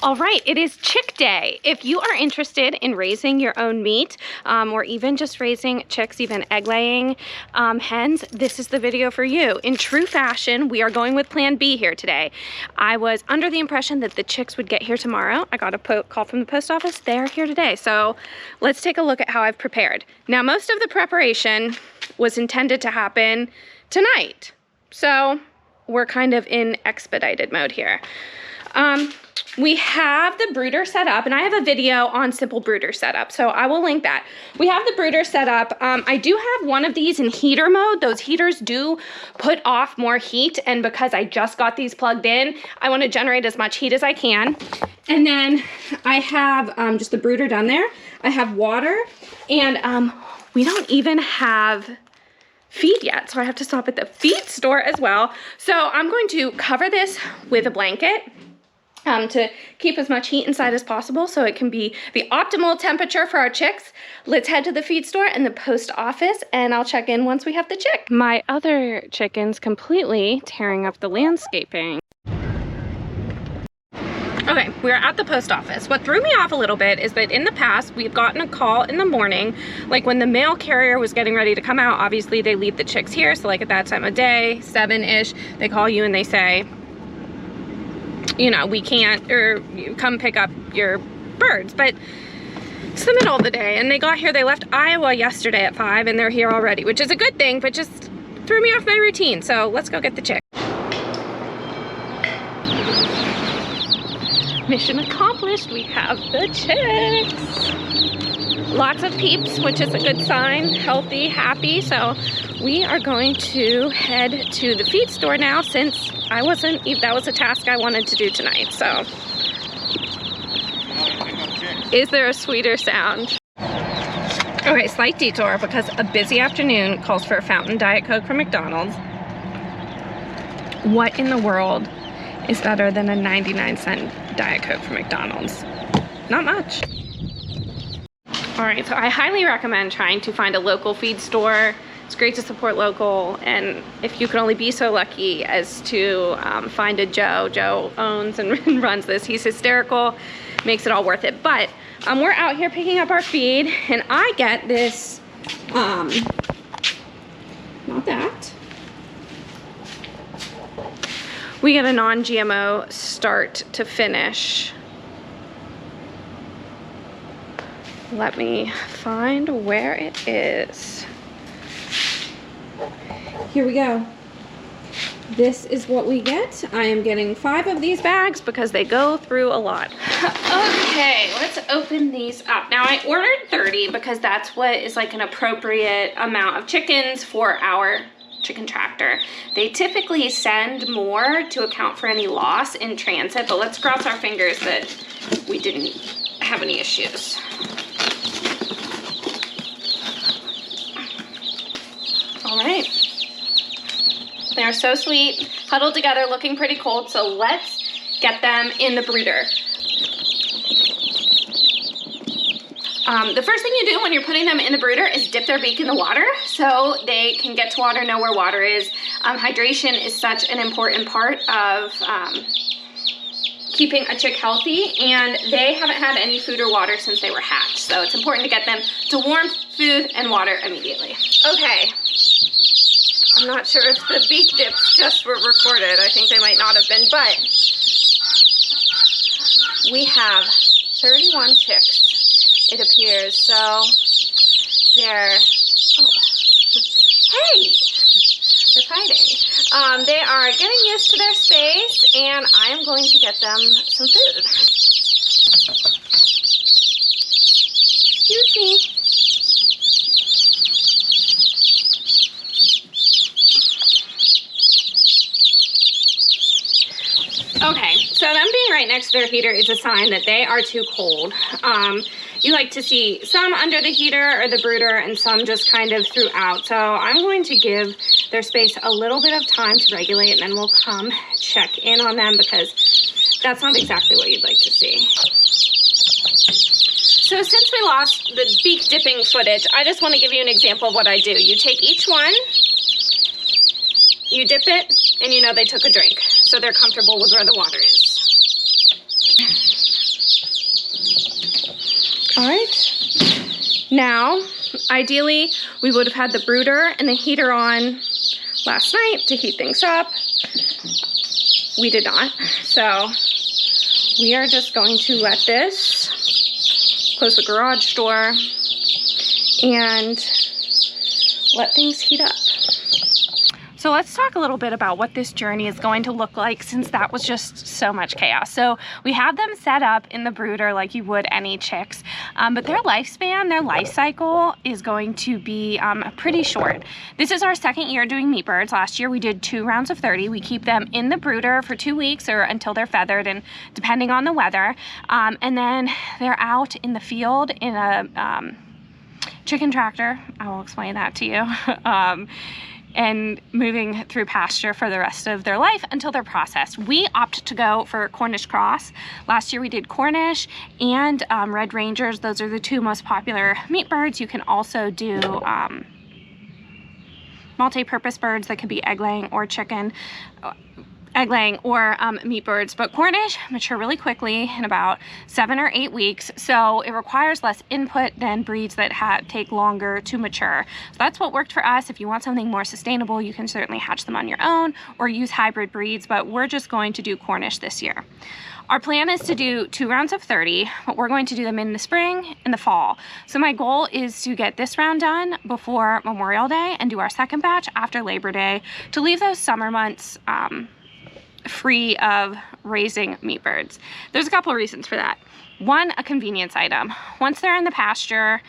All right, it is chick day. If you are interested in raising your own meat or even just raising chicks, even egg laying hens, this is the video for you. In true fashion, we are going with plan B here today. I was under the impression that the chicks would get here tomorrow. I got a call from the post office. They're here today. So let's take a look at how I've prepared. Now, most of the preparation was intended to happen tonight. So we're kind of in expedited mode here. We have the brooder set up, and I have a video on simple brooder setup, so I will link that. We have the brooder set up. I do have one of these in heater mode. Those heaters do put off more heat, and because I just got these plugged in, I want to generate as much heat as I can. And then I have just the brooder down there. I have water, and we don't even have feed yet, so I have to stop at the feed store as well. So I'm going to cover this with a blanket to keep as much heat inside as possible so it can be the optimal temperature for our chicks. Let's head to the feed store and the post office, and I'll check in once we have the chick. My other chicken's completely tearing up the landscaping. Okay, we're at the post office. What threw me off a little bit is that in the past, we've gotten a call in the morning, like when the mail carrier was getting ready to come out. Obviously, they leave the chicks here, so like at that time of day, 7-ish, they call you and they say, you know, we can't, or you come pick up your birds. But it's the middle of the day, and they got here, they left Iowa yesterday at 5, and they're here already, which is a good thing, but just threw me off my routine. So let's go get the chick. Mission accomplished, we have the chicks. Lots of peeps, which is a good sign, healthy, happy. So we are going to head to the feed store now, since that was a task I wanted to do tonight. So is there a sweeter sound? Okay, slight detour because a busy afternoon calls for a fountain Diet Coke from McDonald's. What in the world is better than a 99-cent Diet Coke from McDonald's? Not much. All right, so I highly recommend trying to find a local feed store. It's great to support local, and if you could only be so lucky as to find a Joe. Joe owns and runs this. He's hysterical, makes it all worth it. But we're out here picking up our feed, and I get this, not that. We get a non-GMO start to finish. Let me find where it is. Here we go. This is what we get. I am getting 5 of these bags because they go through a lot. Okay, let's open these up. Now I ordered 30 because that's what is like an appropriate amount of chickens for our chicken tractor. They typically send more to account for any loss in transit, but let's cross our fingers that we didn't have any issues. All right. They're so sweet, huddled together, looking pretty cold, so let's get them in the brooder. The first thing you do when you're putting them in the brooder is dip their beak in the water so they can get to water, know where water is. Hydration is such an important part of keeping a chick healthy, and they haven't had any food or water since they were hatched. So it's important to get them to warm food and water immediately. Okay. I'm not sure if the beak dips just were recorded. I think they might not have been, but we have 31 chicks, it appears. So they're, hey, they're fighting. They are getting used to their space, and I am going to get them some food. Excuse me. Okay, so them being right next to their heater is a sign that they are too cold. You like to see some under the heater or the brooder and some just kind of throughout. So I'm going to give their space a little bit of time to regulate, and then we'll come check in on them because that's not exactly what you'd like to see. So since we lost the beak dipping footage, I just want to give you an example of what I do. You take each one, you dip it, and you know they took a drink. So they're comfortable with where the water is. Now, ideally, we would have had the brooder and the heater on last night to heat things up. We did not. So we are just going to let this, close the garage door, and let things heat up. So let's talk a little bit about what this journey is going to look like, since that was just so much chaos. So we have them set up in the brooder like you would any chicks, but their lifespan, their life cycle is going to be pretty short. This is our second year doing meat birds. Last year we did 2 rounds of 30. We keep them in the brooder for 2 weeks or until they're feathered, and depending on the weather. And then they're out in the field in a chicken tractor. I will explain that to you. And moving through pasture for the rest of their life until they're processed. We opt to go for Cornish cross. Last year we did Cornish and Red Rangers. Those are the 2 most popular meat birds. You can also do multi-purpose birds that could be egg-laying or chicken, egg-laying or meat birds, but Cornish mature really quickly in about 7 or 8 weeks, so it requires less input than breeds that take longer to mature. So that's what worked for us. If you want something more sustainable, you can certainly hatch them on your own or use hybrid breeds, but we're just going to do Cornish this year. Our plan is to do 2 rounds of 30, but we're going to do them in the spring and the fall. So my goal is to get this round done before Memorial Day and do our second batch after Labor Day to leave those summer months free of raising meat birds. There's a couple of reasons for that. One, a convenience item. Once they're in the pasture,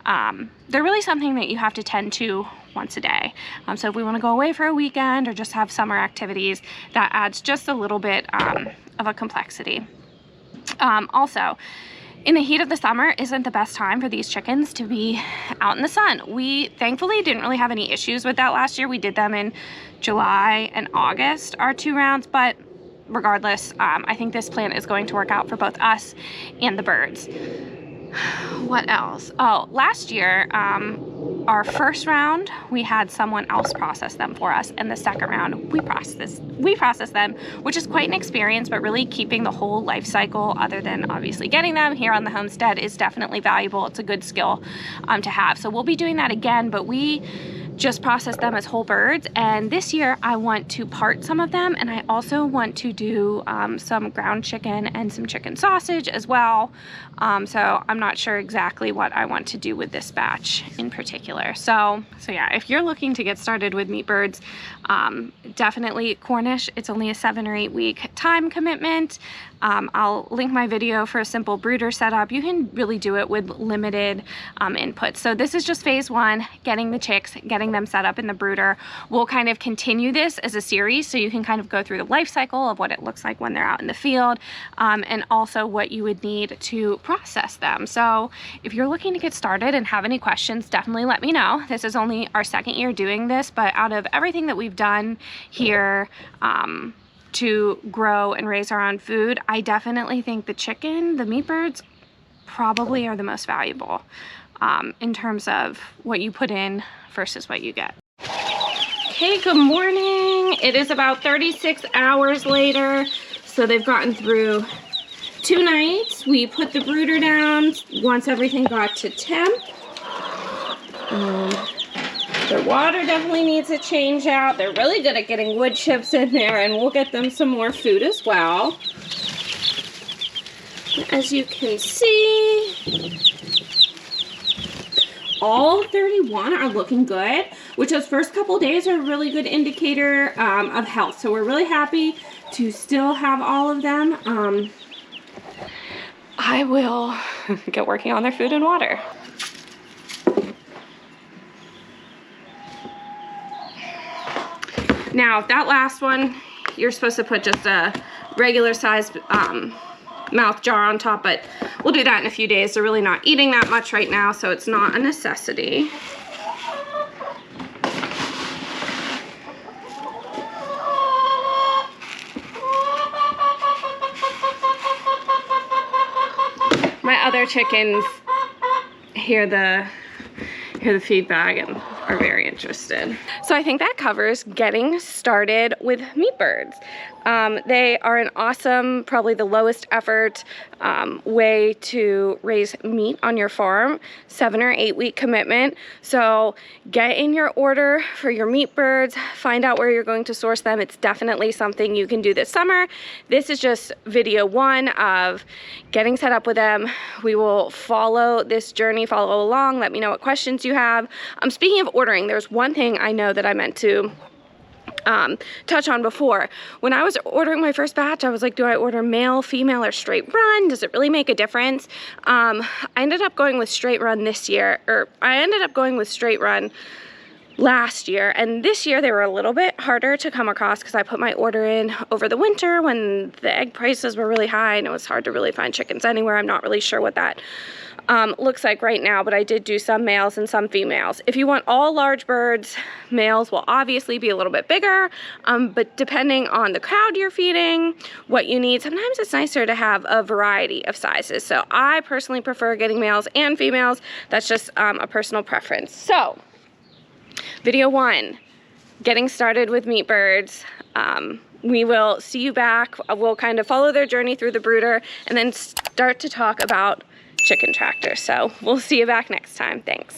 they're really something that you have to tend to once a day. So if we want to go away for a weekend or just have summer activities, that adds just a little bit of a complexity. Also, in the heat of the summer isn't the best time for these chickens to be out in the sun. We thankfully didn't really have any issues with that last year. We did them in July and August, our 2 rounds, but regardless, I think this plan is going to work out for both us and the birds. What else? Oh, last year, our first round, we had someone else process them for us, and the second round, we processed them, which is quite an experience, but really keeping the whole life cycle, other than obviously getting them here on the homestead, is definitely valuable. It's a good skill to have. So we'll be doing that again, but we just process them as whole birds, and this year I want to part some of them, and I also want to do some ground chicken and some chicken sausage as well. So I'm not sure exactly what I want to do with this batch in particular. So yeah, if you're looking to get started with meat birds, definitely Cornish. It's only a 7 or 8 week time commitment. I'll link my video for a simple brooder setup. You can really do it with limited input. So this is just phase 1, getting the chicks, getting them set up in the brooder. We'll kind of continue this as a series, so you can kind of go through the life cycle of what it looks like when they're out in the field, and also what you would need to process them. So if you're looking to get started and have any questions, definitely let me know. This is only our 2nd year doing this, but out of everything that we've done here, to grow and raise our own food, I definitely think the meat birds probably are the most valuable in terms of what you put in versus what you get. Okay, good morning. It is about 36 hours later, so they've gotten through 2 nights. We put the brooder down once everything got to temp. Their water definitely needs a change out. They're really good at getting wood chips in there, and we'll get them some more food as well. As you can see, all 31 are looking good, which those first couple days are a really good indicator of health. So we're really happy to still have all of them. I will get working on their food and water. Now, that last one, you're supposed to put just a regular sized mouth jar on top, but we'll do that in a few days. They're really not eating that much right now, so it's not a necessity. My other chickens hear the feed bag and are very interested. So I think that covers getting started with meat birds. They are an awesome, probably the lowest effort way to raise meat on your farm. 7 or 8 week commitment. So get in your order for your meat birds, find out where you're going to source them. It's definitely something you can do this summer. This is just video 1 of getting set up with them. We will follow this journey, follow along. Let me know what questions you have. Speaking of ordering, there's one thing I know that I meant to touch on before. When I was ordering my first batch, I was like, do I order male, female, or straight run? Does it really make a difference? I ended up going with straight run this year, or I ended up going with straight run last year, and this year they were a little bit harder to come across because I put my order in over the winter when the egg prices were really high and it was hard to really find chickens anywhere. I'm not really sure what that looks like right now, but I did do some males and some females. If you want all large birds, males will obviously be a little bit bigger, but depending on the crowd you're feeding, what you need, sometimes it's nicer to have a variety of sizes. So I personally prefer getting males and females. That's just a personal preference. So video 1, getting started with meat birds. We will see you back. We'll kind of follow their journey through the brooder and then start to talk about chicken tractors. So we'll see you back next time. Thanks.